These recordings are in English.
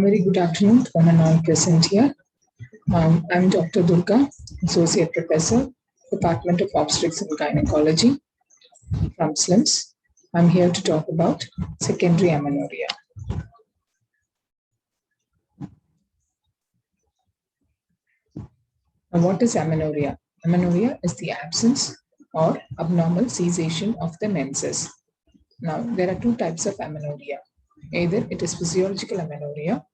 very good afternoon to one and all present here. I'm Dr. Durga, Associate Professor, Department of Obstetrics and Gynecology from SLIMS. I'm here to talk about secondary amenorrhea. Now, what is amenorrhea? Amenorrhea is the absence or abnormal cessation of the menses. Now, there are two types of amenorrhea. Either it is physiological amenorrhea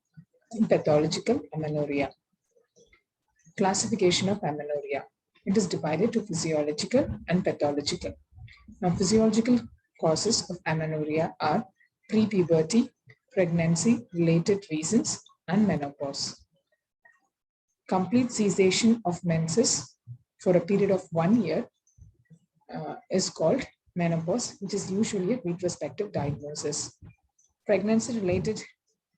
and pathological amenorrhea. Classification of amenorrhea. It is divided to physiological and pathological. Now, physiological causes of amenorrhea are pre-puberty, pregnancy-related reasons, and menopause. Complete cessation of menses for a period of 1 year is called menopause, which is usually a retrospective diagnosis. Pregnancy-related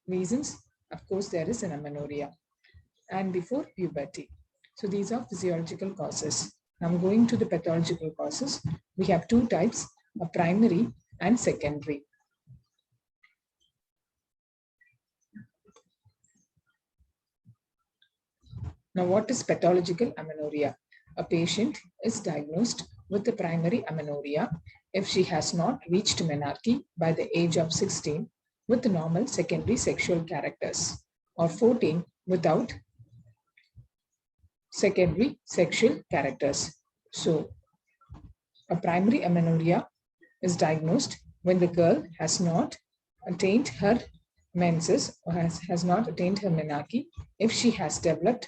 reasons, of course, there is an amenorrhea, and before puberty. So these are physiological causes. I'm going to the pathological causes. We have two types, a primary and secondary. Now, what is pathological amenorrhea? A patient is diagnosed with the primary amenorrhea if she has not reached menarche by the age of 16 with normal secondary sexual characters, or 14 without secondary sexual characters. So, a primary amenorrhea is diagnosed when the girl has not attained her menses or has not attained her menarche. If she has developed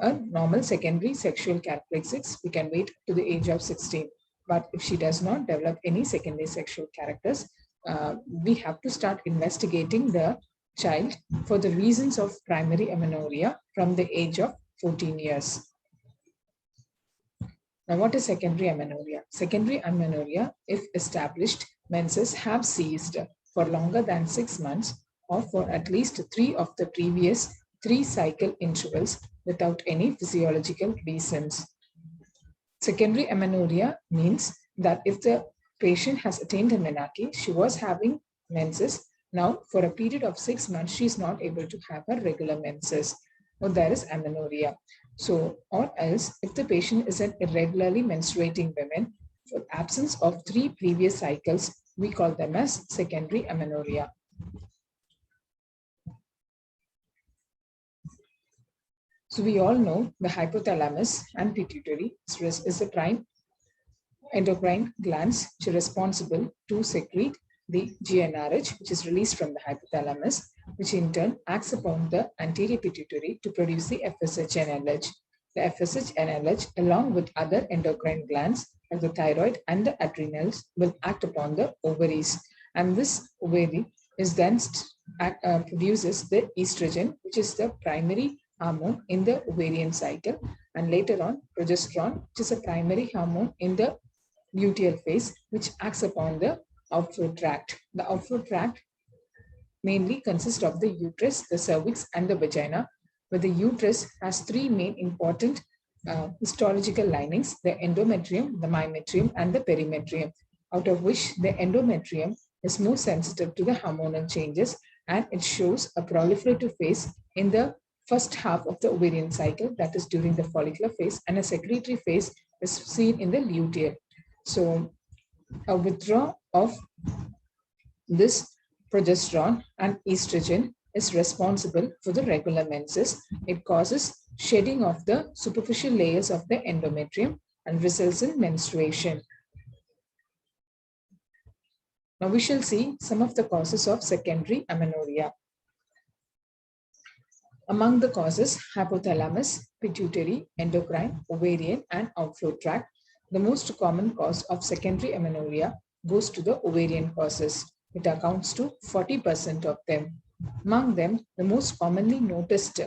a normal secondary sexual characteristics, we can wait to the age of 16. But if she does not develop any secondary sexual characters, we have to start investigating the child for the reasons of primary amenorrhea from the age of 14 years. Now, what is secondary amenorrhea? Secondary amenorrhea, if established menses have ceased for longer than 6 months or for at least 3 of the previous 3 cycle intervals without any physiological reasons. Secondary amenorrhea means that if the patient has attained a menarche, she was having menses. Now, for a period of 6 months, she is not able to have her regular menses. Or there is amenorrhea. So, or else, if the patient is an irregularly menstruating woman, for absence of 3 previous cycles, we call them as secondary amenorrhea. So we all know the hypothalamus and pituitary is the prime endocrine glands which are responsible to secrete the GnRH, which is released from the hypothalamus, which in turn acts upon the anterior pituitary to produce the FSH and LH. The FSH and LH, along with other endocrine glands like the thyroid and the adrenals, will act upon the ovaries, and this ovary is then produces the estrogen, which is the primary hormone in the ovarian cycle, and later on progesterone, which is a primary hormone in the luteal phase, which acts upon the outflow tract. The outflow tract mainly consists of the uterus, the cervix, and the vagina, where the uterus has 3 main important histological linings: the endometrium, the myometrium, and the perimetrium, out of which the endometrium is more sensitive to the hormonal changes, and it shows a proliferative phase in the first half of the ovarian cycle, that is during the follicular phase, and a secretory phase is seen in the luteal. So, a withdrawal of this progesterone and estrogen is responsible for the regular menses. It causes shedding of the superficial layers of the endometrium and results in menstruation. Now we shall see some of the causes of secondary amenorrhea. Among the causes, hypothalamus, pituitary, endocrine, ovarian, and outflow tract, the most common cause of secondary amenorrhea goes to the ovarian causes. It accounts to 40% of them. Among them, the most commonly noticed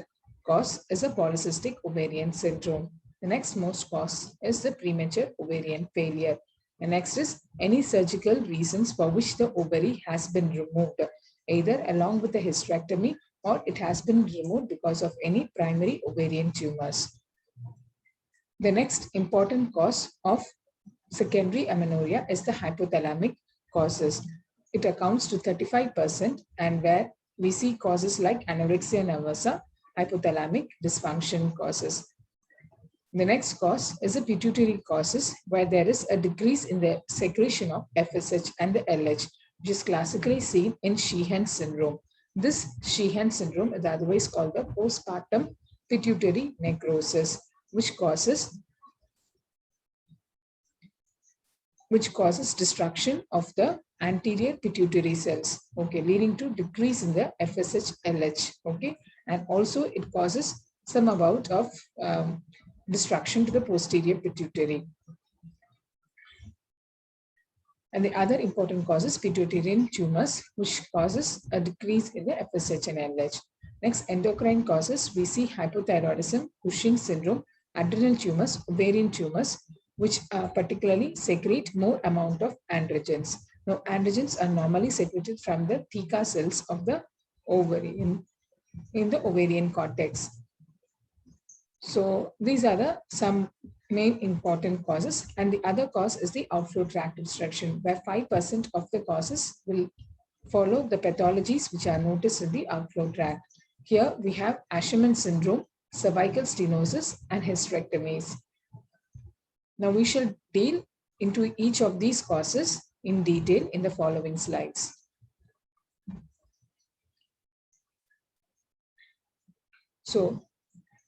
cause is a polycystic ovarian syndrome. The next most cause is the premature ovarian failure. The next is any surgical reasons for which the ovary has been removed, either along with the hysterectomy or it has been removed because of any primary ovarian tumors. The next important cause of secondary amenorrhea is the hypothalamic causes. It accounts to 35%, and where we see causes like anorexia nervosa, hypothalamic dysfunction causes. The next cause is a pituitary causes where there is a decrease in the secretion of FSH and the LH, which is classically seen in Sheehan syndrome. This Sheehan syndrome is otherwise called the postpartum pituitary necrosis, which causes destruction of the anterior pituitary cells, okay, leading to decrease in the FSH LH, okay, and also it causes some amount of destruction to the posterior pituitary. And the other important cause is pituitarian tumors, which causes a decrease in the FSH and LH. Next, endocrine causes, we see hypothyroidism, Cushing's syndrome, adrenal tumors, ovarian tumors, which particularly secrete more amount of androgens. Now, androgens are normally secreted from the theca cells of the ovary in the ovarian cortex. So these are some main important causes, and the other cause is the outflow tract obstruction, where 5% of the causes will follow the pathologies which are noticed in the outflow tract. Here we have Asherman syndrome, cervical stenosis, and hysterectomies. Now we shall deal into each of these causes in detail in the following slides. So,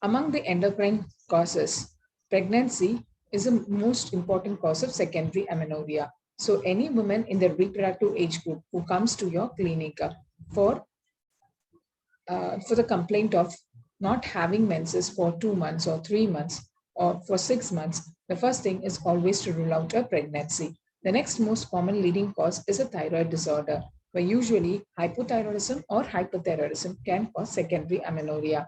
among the endocrine causes, pregnancy is the most important cause of secondary amenorrhea. So, any woman in the reproductive age group who comes to your clinic for the complaint of not having menses for 2 months or 3 months or for 6 months, the first thing is always to rule out a pregnancy. The next most common leading cause is a thyroid disorder, where usually hypothyroidism or hyperthyroidism can cause secondary amenorrhea.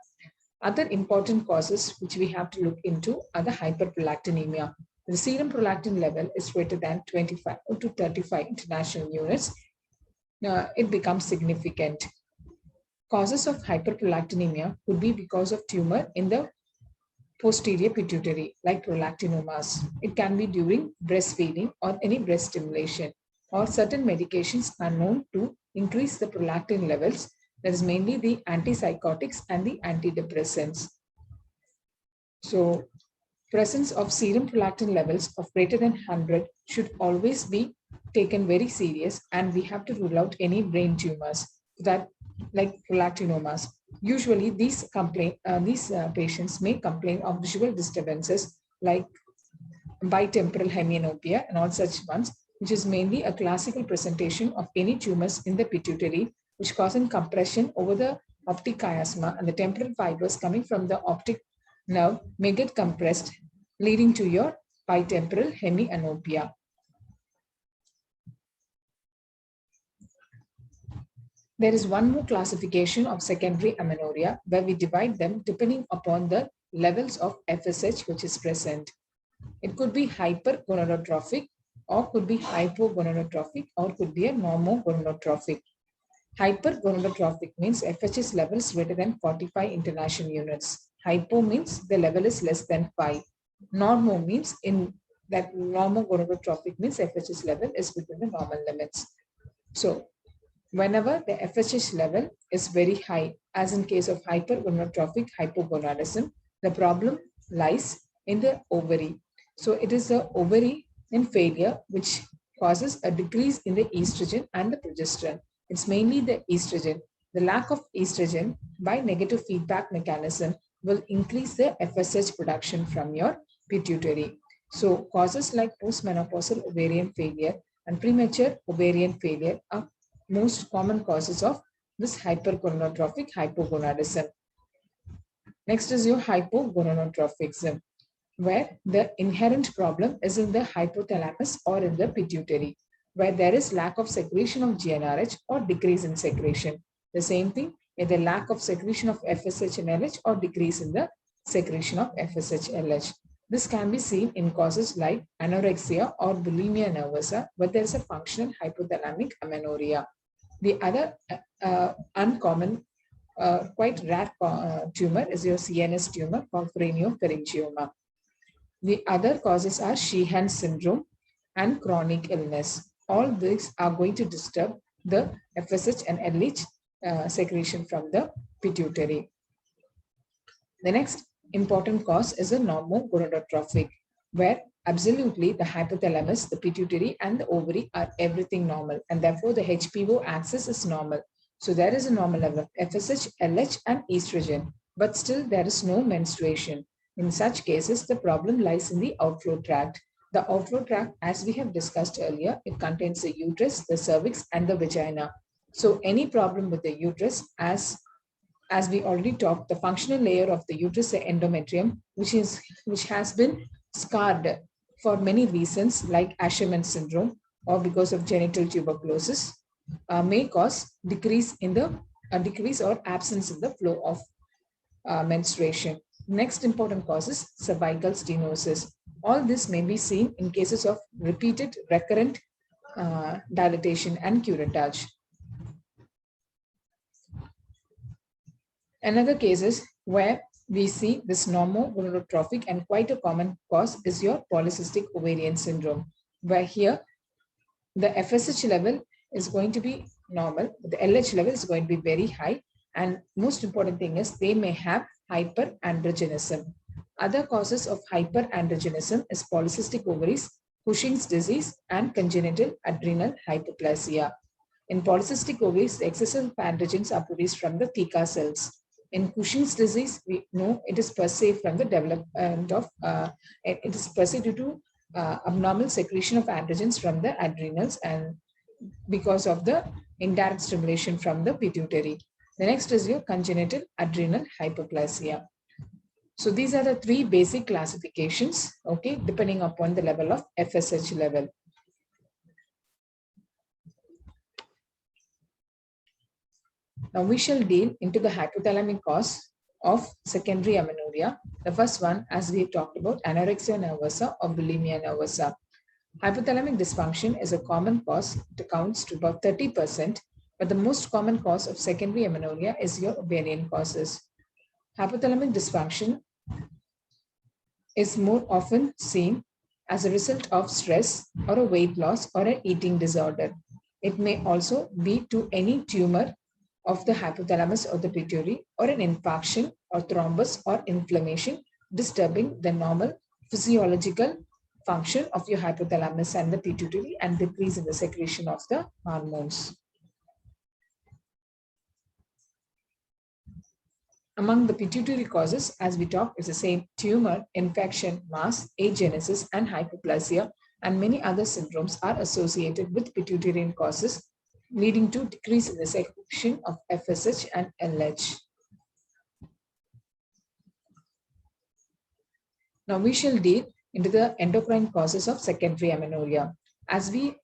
Other important causes which we have to look into are the hyperprolactinemia. The serum prolactin level is greater than 25 to 35 international units. It becomes significant. Causes of hyperprolactinemia could be because of tumor in the posterior pituitary, like prolactinomas. It can be during breastfeeding or any breast stimulation, or certain medications are known to increase the prolactin levels. That is mainly the antipsychotics and the antidepressants. So, presence of serum prolactin levels of greater than 100 should always be taken very serious, and we have to rule out any brain tumors that like prolactinomas. Usually these patients may complain of visual disturbances like bitemporal hemianopia and all such ones, which is mainly a classical presentation of any tumors in the pituitary, which causes compression over the optic chiasma, and the temporal fibers coming from the optic nerve may get compressed, leading to your bitemporal hemianopia. There is one more classification of secondary amenorrhea where we divide them depending upon the levels of FSH which is present. It could be hypergonadotrophic, or could be hypogonadotrophic, or could be a normogonadotrophic. Hypergonadotrophic means FSH levels greater than 45 international units. Hypo means the level is less than 5. Normo means in that normogonadotrophic means FSH level is within the normal limits. So, whenever the FSH level is very high, as in case of hypergonadotrophic hypogonadism, the problem lies in the ovary. So it is the ovary in failure which causes a decrease in the estrogen and the progesterone. It's mainly the estrogen. The lack of estrogen by negative feedback mechanism will increase the FSH production from your pituitary. So causes like postmenopausal ovarian failure and premature ovarian failure are most common causes of this hypergonadotrophic hypogonadism. Next is your hypogonadotrophism, where the inherent problem is in the hypothalamus or in the pituitary, where there is lack of secretion of GnRH or decrease in secretion. The same thing, either lack of secretion of FSH and LH or decrease in the secretion of FSH LH. This can be seen in causes like anorexia or bulimia nervosa, where there is a functional hypothalamic amenorrhea. The other uncommon, quite rare tumor is your CNS tumor called craniopharyngioma. The other causes are Sheehan syndrome and chronic illness. All these are going to disturb the FSH and LH secretion from the pituitary. The next important cause is a normogonadotrophic, where absolutely the hypothalamus, the pituitary, and the ovary are everything normal, and therefore the HPO axis is normal. So there is a normal level of FSH, LH, and estrogen, but still there is no menstruation. In such cases, the problem lies in the outflow tract. The outflow tract, as we have discussed earlier, it contains the uterus, the cervix, and the vagina. So any problem with the uterus, as we already talked, the functional layer of the uterus, the endometrium, which has been scarred for many reasons, like Asherman syndrome or because of genital tuberculosis, may cause decrease or absence in the flow of menstruation. Next important cause is cervical stenosis. All this may be seen in cases of repeated recurrent dilatation and curettage. Another cases where we see this normogonadotrophic and quite a common cause is your polycystic ovarian syndrome, where here the FSH level is going to be normal, but the LH level is going to be very high. And most important thing is they may have hyperandrogenism. Other causes of hyperandrogenism is polycystic ovaries, Cushing's disease, and congenital adrenal hyperplasia. In polycystic ovaries, the excessive androgens are produced from the theca cells. In Cushing's disease, we know it is per se from the development of, it is per se due to abnormal secretion of androgens from the adrenals and because of the indirect stimulation from the pituitary. The next is your congenital adrenal hyperplasia. So these are the three basic classifications, okay, depending upon the level of FSH level. Now we shall deal into the hypothalamic cause of secondary amenorrhea. The first one, as we talked about, anorexia nervosa or bulimia nervosa. Hypothalamic dysfunction is a common cause. It accounts to about 30%, but the most common cause of secondary amenorrhea is your ovarian causes. Hypothalamic dysfunction is more often seen as a result of stress or a weight loss or an eating disorder. It may also be to any tumor of the hypothalamus or the pituitary or an infarction or thrombus or inflammation disturbing the normal physiological function of your hypothalamus and the pituitary and decrease in the secretion of the hormones. Among the pituitary causes, as we talked, is the same tumor, infection, mass, agenesis, and hypoplasia, and many other syndromes are associated with pituitarian causes, leading to decrease in the secretion of FSH and LH. Now we shall deal into the endocrine causes of secondary amenorrhea. As we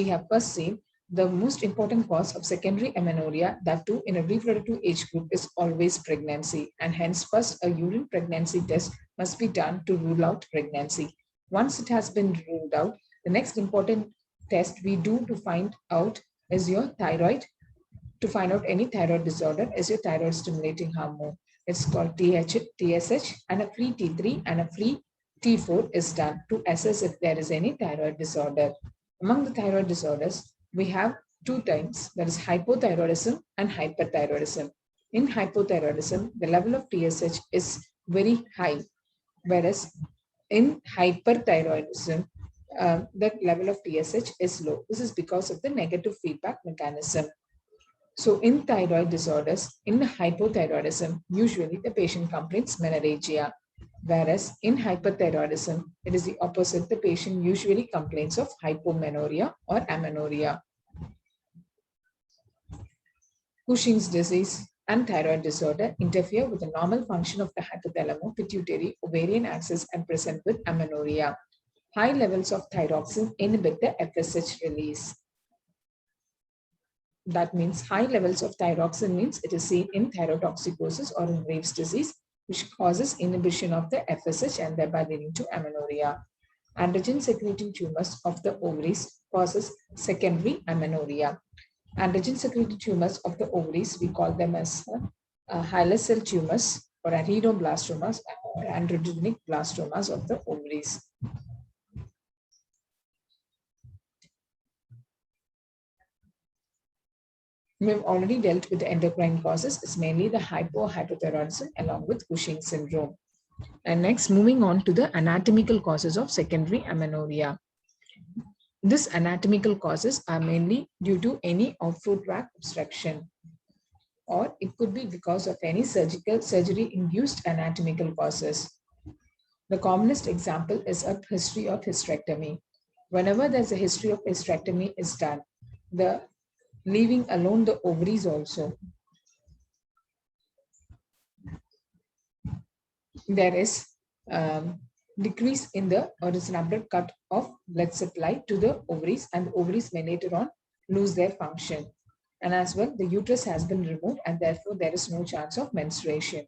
have first seen, the most important cause of secondary amenorrhea, that too in a reproductive age group, is always pregnancy, and hence first a urine pregnancy test must be done to rule out pregnancy. Once it has been ruled out, the next important test we do to find out is your thyroid. To find out any thyroid disorder is your thyroid stimulating hormone. It's called TSH, and a free T3 and a free T4 is done to assess if there is any thyroid disorder. Among the thyroid disorders, we have two types, that is hypothyroidism and hyperthyroidism. In hypothyroidism, the level of TSH is very high, whereas in hyperthyroidism, that level of TSH is low. This is because of the negative feedback mechanism. So in thyroid disorders, in hypothyroidism, usually the patient complains menorrhagia, whereas in hyperthyroidism, it is the opposite. The patient usually complains of hypomenorrhea or amenorrhea. Cushing's disease and thyroid disorder interfere with the normal function of the hypothalamo-pituitary-ovarian axis and present with amenorrhea. High levels of thyroxine inhibit the FSH release. That means high levels of thyroxine means it is seen in thyrotoxicosis or in Graves' disease, which causes inhibition of the FSH and thereby leading to amenorrhea. Androgen secreting tumors of the ovaries causes secondary amenorrhea. Androgen secreting tumors of the ovaries, we call them as Hyalus cell tumors or adrenoblastomas or androgenic blastomas of the ovaries. We've already dealt with the endocrine causes. It's mainly the hypothyroidism along with Cushing syndrome. And next, moving on to the anatomical causes of secondary amenorrhea. These anatomical causes are mainly due to any outflow tract obstruction, or it could be because of any surgery-induced anatomical causes. The commonest example is a history of hysterectomy. Whenever there's a history of hysterectomy is done, the leaving alone the ovaries also, there is decrease in the, or is an abrupt cut of blood supply to the ovaries, and the ovaries may later on lose their function. And as well, the uterus has been removed and therefore there is no chance of menstruation.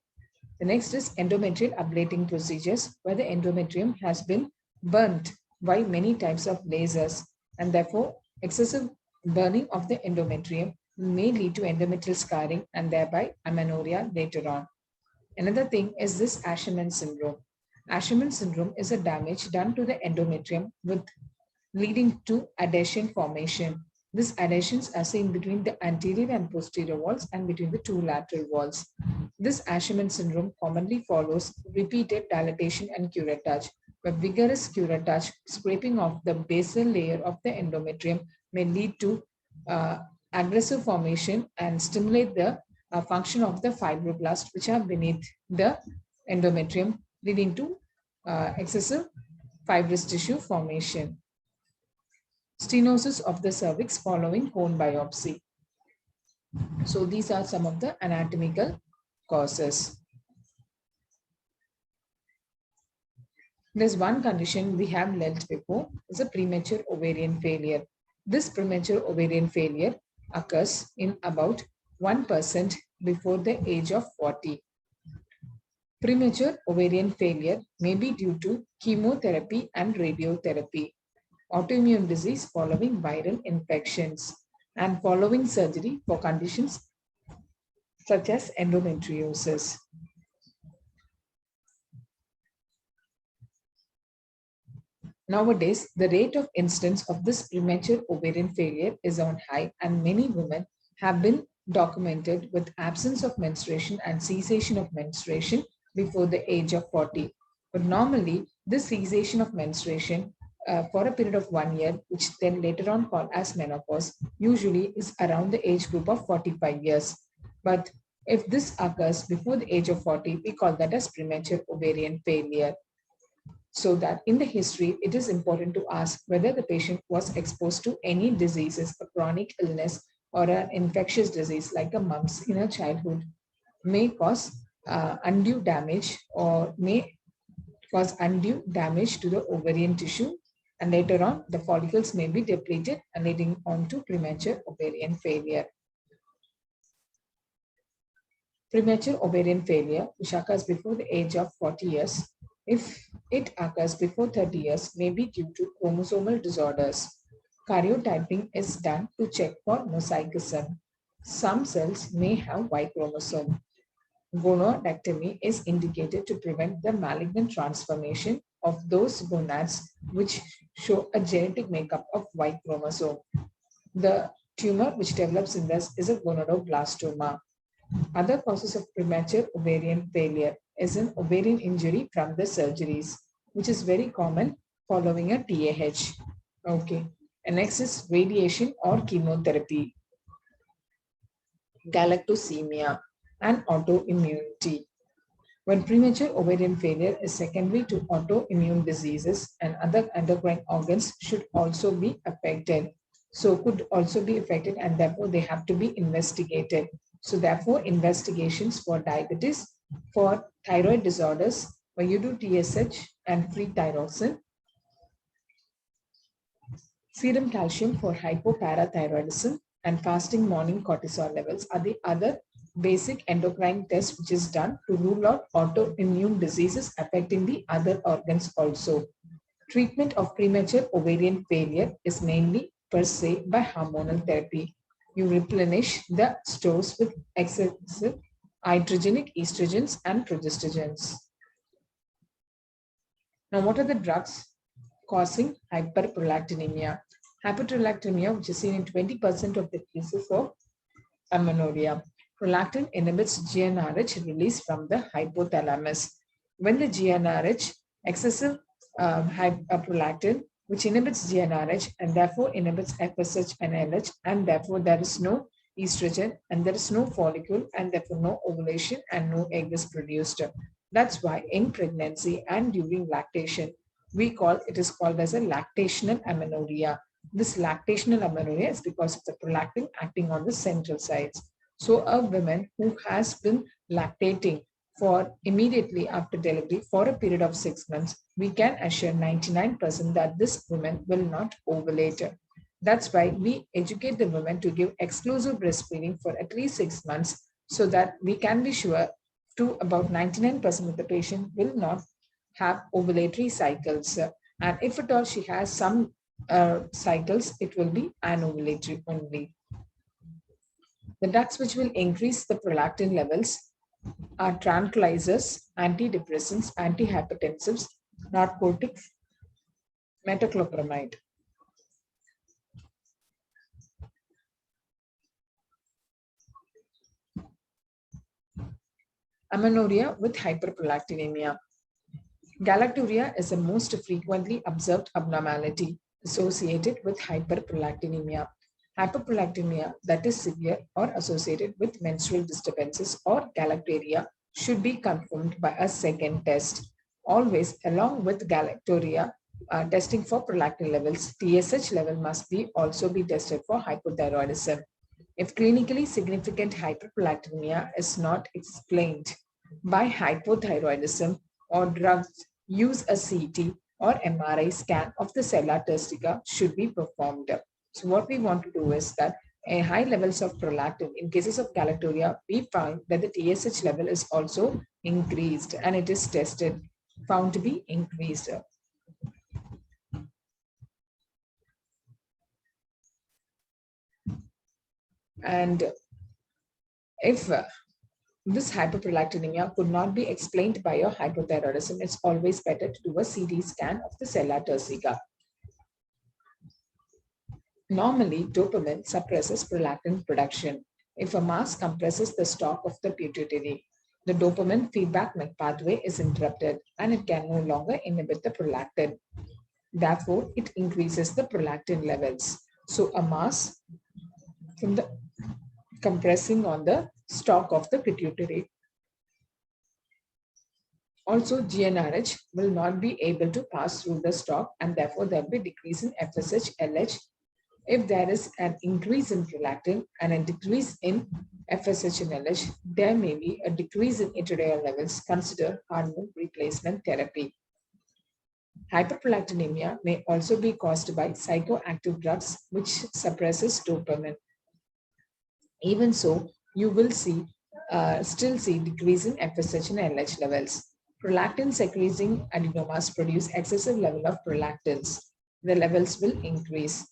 The next is endometrial ablating procedures, where the endometrium has been burnt by many types of lasers, and therefore excessive burning of the endometrium may lead to endometrial scarring and thereby amenorrhea later on. Another thing is this Asherman syndrome. Asherman syndrome is a damage done to the endometrium with leading to adhesion formation. These adhesions are seen between the anterior and posterior walls and between the two lateral walls. This Asherman syndrome commonly follows repeated dilatation and curettage. But vigorous curettage, scraping of the basal layer of the endometrium, may lead to aggressive formation and stimulate the function of the fibroblasts which are beneath the endometrium, leading to excessive fibrous tissue formation. Stenosis of the cervix following cone biopsy. So these are some of the anatomical causes. There's one condition we have learnt before, is a premature ovarian failure. This premature ovarian failure occurs in about 1% before the age of 40. Premature ovarian failure may be due to chemotherapy and radiotherapy, autoimmune disease following viral infections, and following surgery for conditions such as endometriosis. Nowadays, the rate of incidence of this premature ovarian failure is on high, and many women have been documented with absence of menstruation and cessation of menstruation before the age of 40. But normally, this cessation of menstruation for a period of 1 year, which then later on called as menopause, usually is around the age group of 45 years. But if this occurs before the age of 40, we call that as premature ovarian failure. So that in the history, it is important to ask whether the patient was exposed to any diseases, a chronic illness, or an infectious disease like a mumps in her childhood, may cause undue damage, or may cause undue damage to the ovarian tissue, and later on the follicles may be depleted and leading on to premature ovarian failure. Premature ovarian failure, which occurs before the age of 40 years, if it occurs before 30 years, may be due to chromosomal disorders. Karyotyping is done to check for mosaicism. Some cells may have Y chromosome. Gonadectomy is indicated to prevent the malignant transformation of those gonads which show a genetic makeup of Y chromosome. The tumor which develops in this is a gonadoblastoma. Other causes of premature ovarian failure is an ovarian injury from the surgeries, which is very common following a TAH. Okay. And next is radiation or chemotherapy, galactosemia, and autoimmunity. When premature ovarian failure is secondary to autoimmune diseases, and other endocrine organs should also be affected. So could also be affected, and therefore they have to be investigated. So therefore, investigations for diabetes, for thyroid disorders, where you do TSH and free thyroxine, serum calcium for hypoparathyroidism, and fasting morning cortisol levels are the other basic endocrine test which is done to rule out autoimmune diseases affecting the other organs also. Treatment of premature ovarian failure is mainly per se by hormonal therapy. You replenish the stores with excessive iatrogenic estrogens and progestogens. Now, what are the drugs causing hyperprolactinemia? Hyperprolactinemia, which is seen in 20% of the cases of amenorrhea. Prolactin inhibits GnRH release from the hypothalamus. When the GnRH, excessive prolactin, which inhibits GnRH and therefore inhibits FSH and LH, and therefore there is no estrogen and there is no follicle and therefore no ovulation and no egg is produced. That's why in pregnancy and during lactation, it is called as a lactational amenorrhea. This lactational amenorrhea is because of the prolactin acting on the central sides. So a woman who has been lactating for immediately after delivery for a period of 6 months, we can assure 99% that this woman will not ovulate. That's why we educate the women to give exclusive breastfeeding for at least 6 months so that we can be sure to about 99% of the patient will not have ovulatory cycles. And if at all she has some cycles, it will be anovulatory only. The drugs which will increase the prolactin levels are tranquilizers, antidepressants, antihypertensives, narcotics, metoclopramide. Amenorrhea with hyperprolactinemia. Galacturia is the most frequently observed abnormality associated with hyperprolactinemia. Hyperprolactinemia that is severe or associated with menstrual disturbances or galacturia should be confirmed by a second test. Always, along with galacturia, testing for prolactin levels, TSH level must also be tested for hypothyroidism. If clinically significant hyperprolactinemia is not explained by hypothyroidism or drugs, use a CT or MRI scan of the sella turcica should be performed. So what we want to do is that high levels of prolactin, in cases of galacturia, we find that the TSH level is also increased and it is tested, found to be increased. And if this hyperprolactinemia could not be explained by your hypothyroidism, it's always better to do a CT scan of the sella turcica. Normally, dopamine suppresses prolactin production. If a mass compresses the stalk of the pituitary, the dopamine feedback pathway is interrupted and it can no longer inhibit the prolactin. Therefore, it increases the prolactin levels. So a mass from the compressing on the stalk of the pituitary. Also, GnRH will not be able to pass through the stalk and therefore there will be decrease in FSH, LH. If there is an increase in prolactin and a decrease in FSH and LH, there may be a decrease in estradiol levels. Consider hormone replacement therapy. Hyperprolactinemia may also be caused by psychoactive drugs which suppresses dopamine. Even so, you will still see decrease in FSH and LH levels. Prolactin secreting adenomas produce excessive level of prolactins. The levels will increase.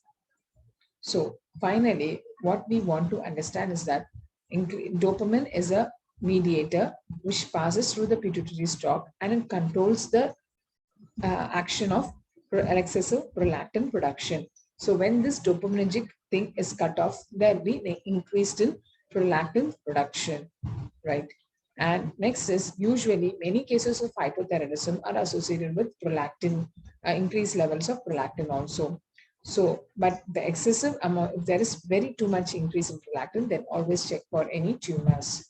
So finally, what we want to understand is that dopamine is a mediator which passes through the pituitary stalk and it controls the action of excessive prolactin production. So when this dopaminergic thing is cut off, there will be increased in prolactin production, right? And next is usually many cases of hypothyroidism are associated with prolactin, increased levels of prolactin also. So, but the excessive amount, if there is very too much increase in prolactin, then always check for any tumors.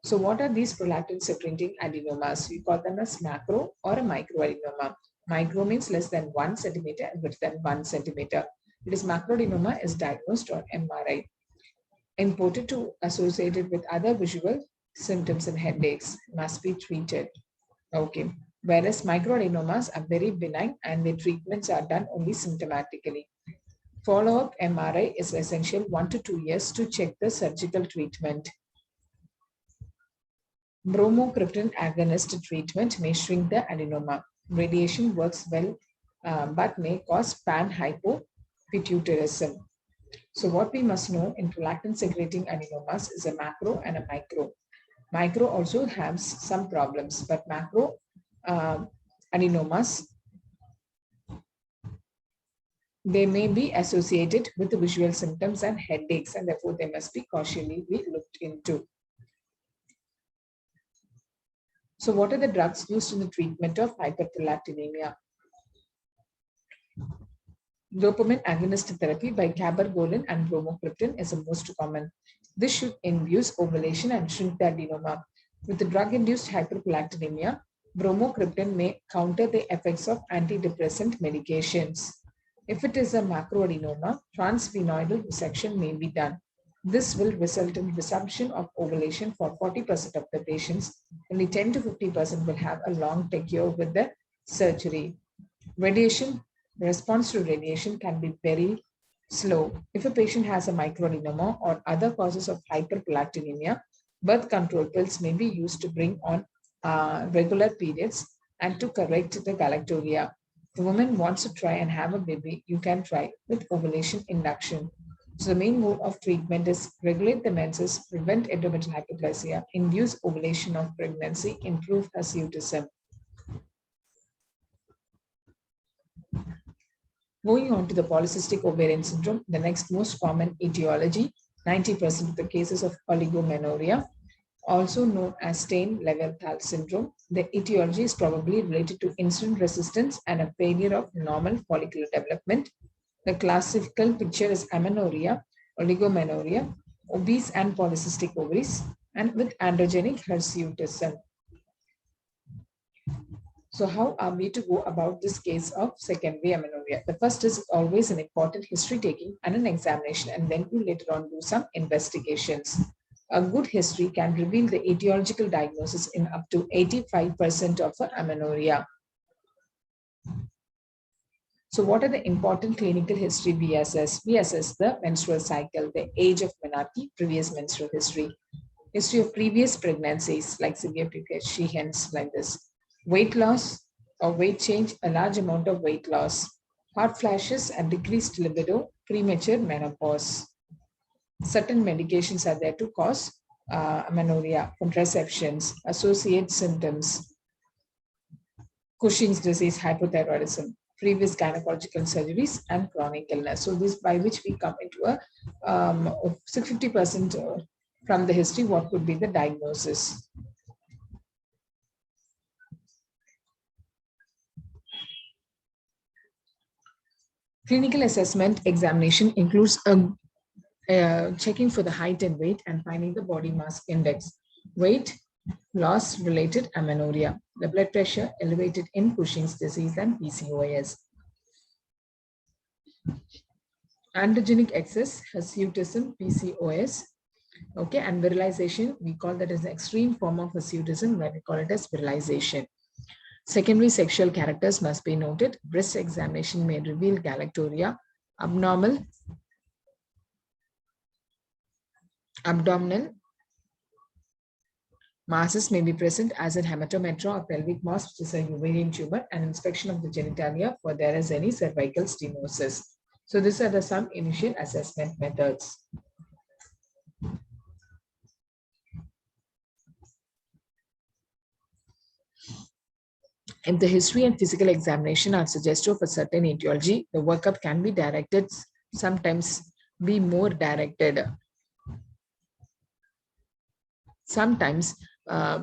So what are these prolactin secreting adenomas? We call them as macro or a microadenoma. Micro means less than 1 centimeter and greater than 1 centimeter. It is macroadenoma is diagnosed on MRI. Imported to associated with other visual symptoms and headaches must be treated. Okay. Whereas microadenomas are very benign and the treatments are done only symptomatically. Follow-up MRI is essential 1 to 2 years to check the surgical treatment. Bromocriptine agonist treatment may shrink the adenoma. Radiation works well, but may cause panhypopituitarism. So what we must know in prolactin secreting adenomas is a macro and a micro. Micro also has some problems, but macro adenomas They may be associated with visual symptoms and headaches, and therefore they must be cautiously looked into. So what are the drugs used in the treatment of hyperprolactinemia? Dopamine agonist therapy by cabergoline and bromocriptine is the most common. This should induce ovulation and shrink the adenoma. With the drug-induced hyperprolactinemia, bromocriptine may counter the effects of antidepressant medications. If it is a macroadenoma, transsphenoidal resection may be done. This will result in resumption of ovulation for 40% of the patients. Only 10 to 50% will have a long cure with the surgery. Radiation, response to radiation can be very slow. If a patient has a microadenoma or other causes of hyperprolactinemia, birth control pills may be used to bring on regular periods and to correct the galactorrhea. If a woman wants to try and have a baby, you can try with ovulation induction. So the main goal of treatment is regulate the menses, prevent endometrial hyperplasia, induce ovulation of pregnancy, improve hirsutism. Moving on to the polycystic ovarian syndrome, the next most common etiology, 90% of the cases of oligomenorrhea, also known as Stein-Leventhal syndrome. The etiology is probably related to insulin resistance and a failure of normal follicular development. The classical picture is amenorrhea, oligomenorrhea, obese and polycystic ovaries, and with androgenic hirsutism. So how are we to go about this case of secondary amenorrhea? The first is always an important history taking and an examination, and then you later on do some investigations. A good history can reveal the etiological diagnosis in up to 85% of amenorrhea. So what are the important clinical history we assess? We assess the menstrual cycle, the age of menarche, previous menstrual history of previous pregnancies like severe preeclampsia, like this. Weight loss or weight change, a large amount of weight loss, hot flashes and decreased libido, premature menopause. Certain medications are there to cause amenorrhea, contraceptions, associate symptoms, Cushing's disease, hypothyroidism, previous gynecological surgeries, and chronic illness. So this by which we come into a 50% from the history, what could be the diagnosis. Clinical assessment examination includes checking for the height and weight and finding the body mass index. Weight loss related amenorrhea, the blood pressure elevated in Cushing's disease and PCOS. Androgenic excess, hirsutism, PCOS. Okay, and virilization, we call that as an extreme form of hirsutism, where we call it as virilization. Secondary sexual characters must be noted. Breast examination may reveal galactorrhea. Abdominal masses may be present as in hematometra or pelvic mass, which is a ovarian tumor, and inspection of the genitalia for there is any cervical stenosis. So these are some initial assessment methods. If the history and physical examination are suggestive of a certain etiology, the workup can be directed, sometimes be more directed. Sometimes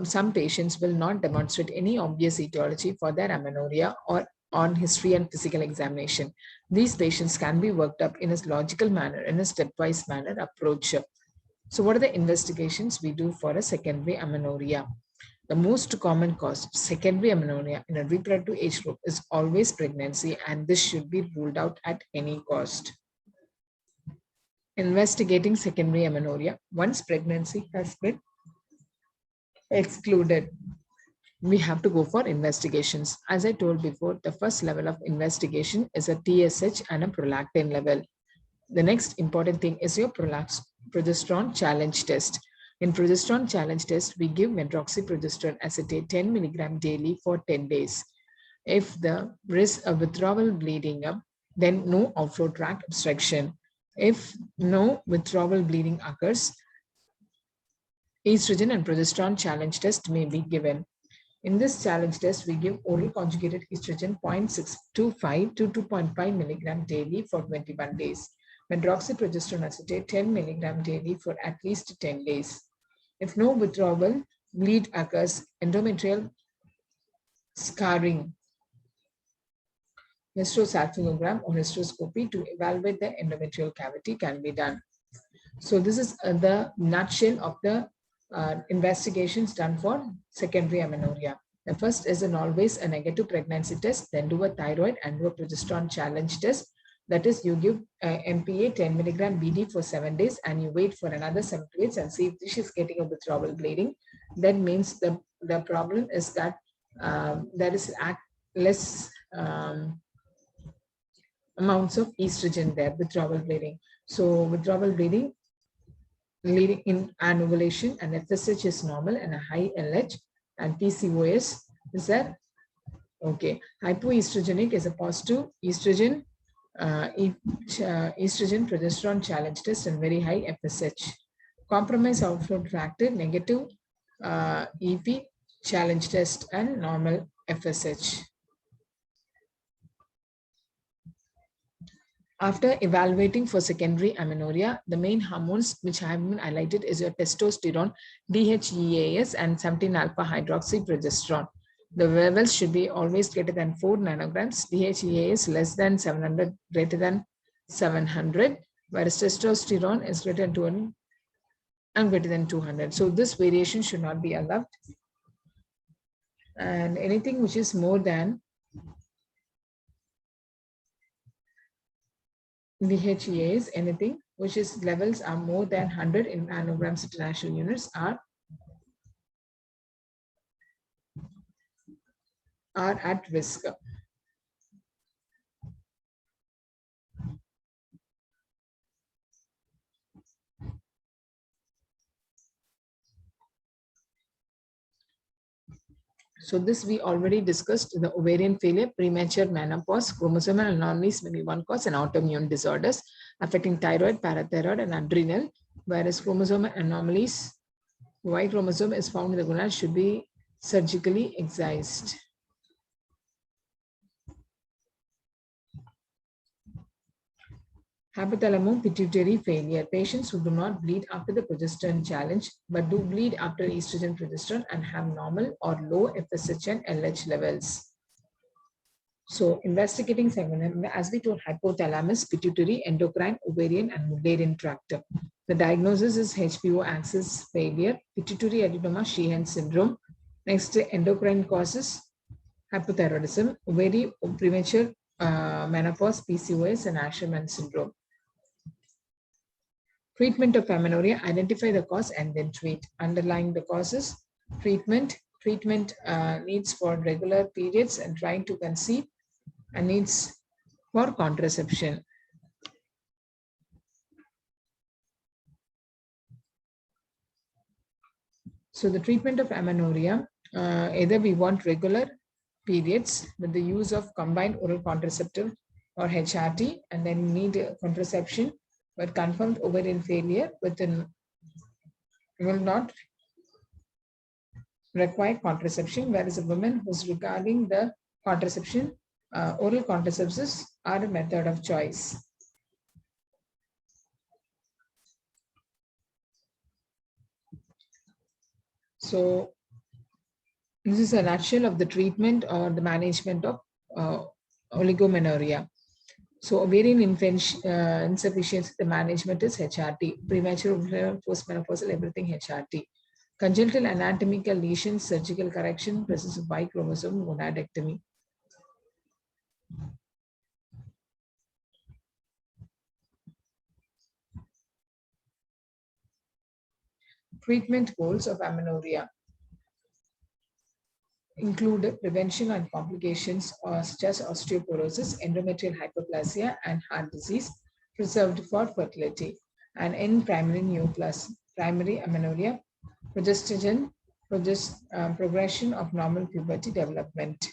some patients will not demonstrate any obvious etiology for their amenorrhea or on history and physical examination. These patients can be worked up in a logical manner, in a stepwise manner approach. So what are the investigations we do for a secondary amenorrhea? The most common cause of secondary amenorrhea in a reproductive age group is always pregnancy, and this should be ruled out at any cost. Investigating secondary amenorrhea once pregnancy has been excluded. We have to go for investigations. As I told before, the first level of investigation is a TSH and a prolactin level. The next important thing is your progesterone challenge test. In progesterone challenge test, we give medroxyprogesterone acetate 10 milligram daily for 10 days. If the risk of withdrawal bleeding up, then no outflow tract obstruction. If no withdrawal bleeding occurs, estrogen and progesterone challenge test may be given. In this challenge test, we give oral conjugated estrogen 0.625 to 2.5 milligram daily for 21 days. Medroxyprogesterone acetate 10 milligram daily for at least 10 days. If no withdrawal, bleed occurs, endometrial scarring, hysterosalpingogram or hysteroscopy to evaluate the endometrial cavity can be done. So this is the nutshell of the investigations done for secondary amenorrhea. The first is always a negative pregnancy test, then do a thyroid and do a progesterone challenge test. That is, you give MPA 10 milligram BD for 7 days and you wait for another 7 days and see if she is getting a withdrawal bleeding. That means the problem is that there is less amounts of estrogen there, withdrawal bleeding. So withdrawal bleeding leading in an ovulation, and FSH is normal and a high LH, and PCOS is that okay. Hypoestrogenic is a positive estrogen, estrogen progesterone challenge test and very high FSH. Compromise outflow factor negative EP challenge test and normal FSH. After evaluating for secondary amenorrhea, the main hormones which have been highlighted is your testosterone, DHEAS, and 17-alpha hydroxyprogesterone. The levels should be always greater than 4 nanograms, DHEAS less than 700, greater than 700, whereas testosterone is greater than 200 and greater than 200. So this variation should not be allowed. And anything which is more than DHEAs, anything which is levels are more than 100 in nanograms international units are at risk. So this we already discussed: the ovarian failure, premature menopause, chromosomal anomalies may be one cause, and autoimmune disorders affecting thyroid, parathyroid, and adrenal. Whereas chromosomal anomalies, Y chromosome is found in the gonad, should be surgically excised. Hypothalamo-pituitary failure. Patients who do not bleed after the progesterone challenge, but do bleed after estrogen progesterone and have normal or low FSH and LH levels. So investigating segment, as we told, hypothalamus, pituitary, endocrine, ovarian, and Mullerian tract. The diagnosis is HPO axis failure, pituitary adenoma, Sheehan syndrome. Next, endocrine causes hypothyroidism, ovary, premature menopause, PCOS, and Asherman syndrome. Treatment of amenorrhea: identify the cause and then treat. Underlying the causes, treatment needs for regular periods and trying to conceive, and needs for contraception. So the treatment of amenorrhea, either we want regular periods with the use of combined oral contraceptive or HRT, and then need contraception, but confirmed ovarian failure within will not require contraception, whereas a woman who's regarding the contraception, oral contraceptives are a method of choice. So this is a nutshell of the treatment or the management of oligomenorrhea. So ovarian insufficiency, the management is HRT. Premature, postmenopausal, everything HRT. Congenital anatomical lesions, surgical correction, presence of Y chromosome, gonadectomy. Treatment goals of amenorrhea include prevention and complications such as osteoporosis, endometrial hyperplasia, and heart disease, preserved for fertility. And in primary neoplasm, primary amenorrhea, progression of normal puberty development.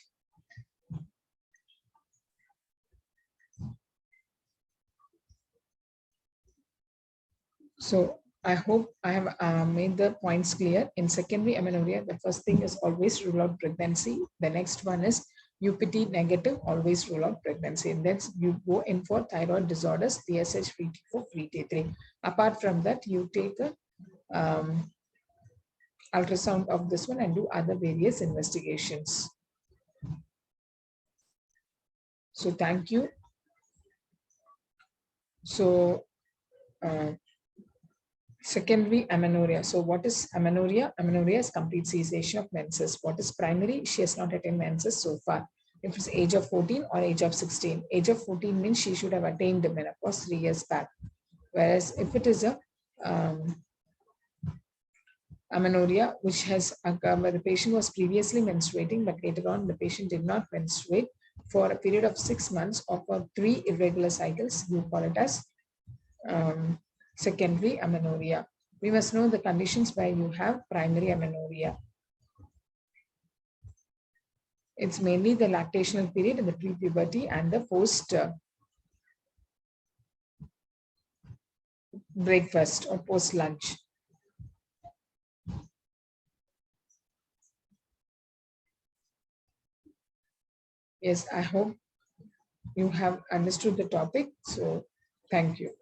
So I hope I have made the points clear. In secondary amenorrhea, the first thing is always rule out pregnancy. The next one is UPT negative, always rule out pregnancy. And then you go in for thyroid disorders, TSH, free T4, free T3. Apart from that, you take a ultrasound of this one and do other various investigations. So thank you. So secondary amenorrhea. So what is amenorrhea? Amenorrhea is complete cessation of menses. What is primary? She has not attained menses so far. If it's age of 14 or age of 16. Age of 14 means she should have attained the menopause 3 years back. Whereas if it is a amenorrhea, which has where the patient was previously menstruating, but later on the patient did not menstruate for a period of 6 months or for 3 irregular cycles, you call it as secondary amenorrhea. We must know the conditions where you have primary amenorrhea. It's mainly the lactational period in the pre-puberty and the post breakfast or post lunch. Yes, I hope you have understood the topic. So thank you.